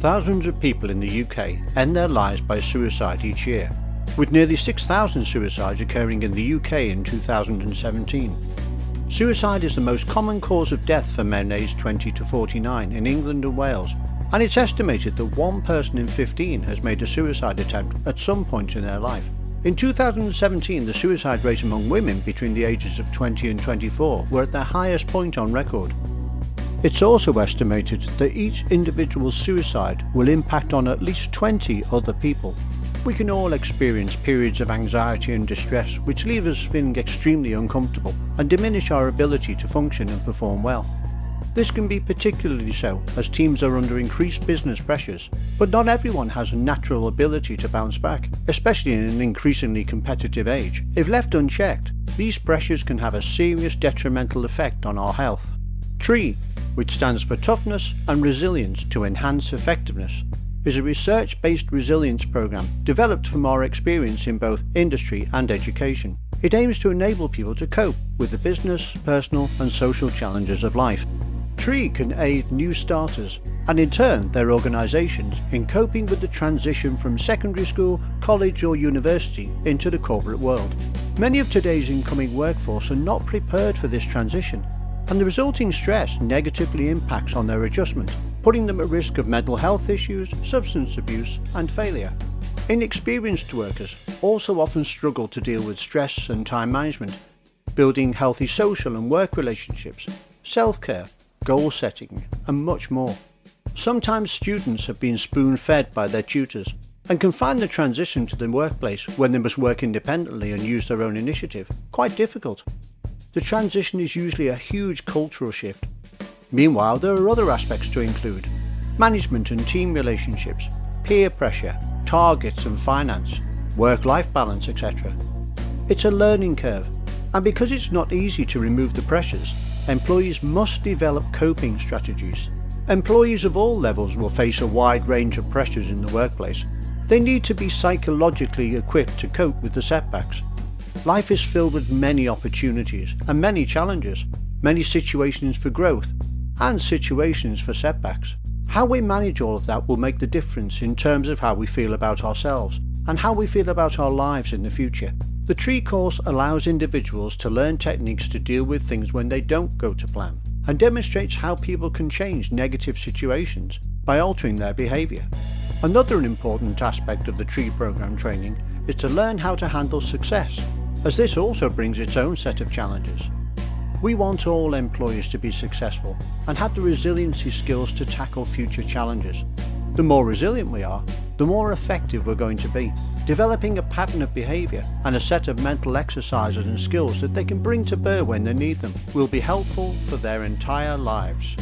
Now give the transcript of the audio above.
Thousands of people in the UK end their lives by suicide each year, with nearly 6,000 suicides occurring in the UK in 2017. Suicide is the most common cause of death for men aged 20 to 49 in England and Wales, and it's estimated that 1 person in 15 has made a suicide attempt at some point in their life. In 2017, the suicide rate among women between the ages of 20 and 24 were at their highest point on record. It's also estimated that each individual's suicide will impact on at least 20 other people. We can all experience periods of anxiety and distress which leave us feeling extremely uncomfortable and diminish our ability to function and perform well. This can be particularly so as teams are under increased business pressures, but not everyone has a natural ability to bounce back, especially in an increasingly competitive age. If left unchecked, these pressures can have a serious detrimental effect on our health. TREE, which stands for Toughness and Resilience to Enhance Effectiveness, is a research-based resilience program developed from our experience in both industry and education. It aims to enable people to cope with the business, personal and social challenges of life. TREE can aid new starters and in turn their organisations in coping with the transition from secondary school, college or university into the corporate world. Many of today's incoming workforce are not prepared for this transition, and the resulting stress negatively impacts on their adjustment, putting them at risk of mental health issues, substance abuse and failure. Inexperienced workers also often struggle to deal with stress and time management, building healthy social and work relationships, self-care, goal setting and much more. Sometimes students have been spoon-fed by their tutors and can find the transition to the workplace when they must work independently and use their own initiative quite difficult. The transition is usually a huge cultural shift. Meanwhile, there are other aspects to include: management and team relationships, peer pressure, targets and finance, work-life balance, etc. It's a learning curve, and because it's not easy to remove the pressures, employees must develop coping strategies. Employees of all levels will face a wide range of pressures in the workplace. They need to be psychologically equipped to cope with the setbacks. Life is filled with many opportunities and many challenges, many situations for growth and situations for setbacks. How we manage all of that will make the difference in terms of how we feel about ourselves and how we feel about our lives in the future. The TREE course allows individuals to learn techniques to deal with things when they don't go to plan, and demonstrates how people can change negative situations by altering their behaviour. Another important aspect of the TREE program training is to learn how to handle success, as this also brings its own set of challenges. We want all employees to be successful and have the resiliency skills to tackle future challenges. The more resilient we are, the more effective we're going to be. Developing a pattern of behaviour and a set of mental exercises and skills that they can bring to bear when they need them will be helpful for their entire lives.